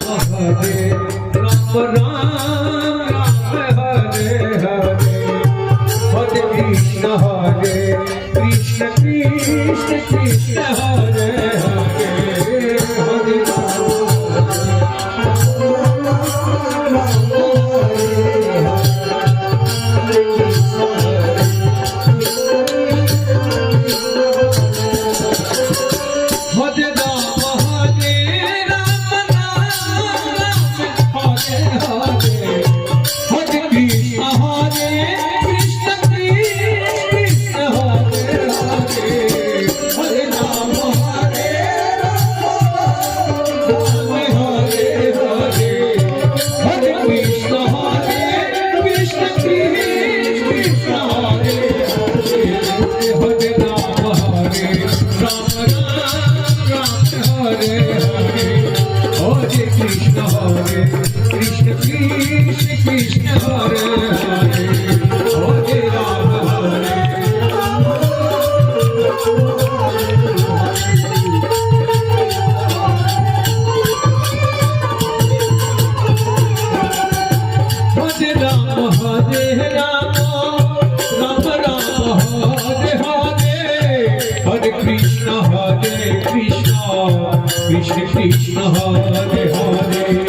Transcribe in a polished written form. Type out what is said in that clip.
Hare Ram Ram Hare Hare Hare Krishna Krishna Krishna Hare Hare Hare Krishna Krishna Hare Hare Hare Ram Hare Krishna Krishna Krishna Hare Ram Ram Ram Hare Hare Hare Krishna Krishna Krishna Hare Hare Hare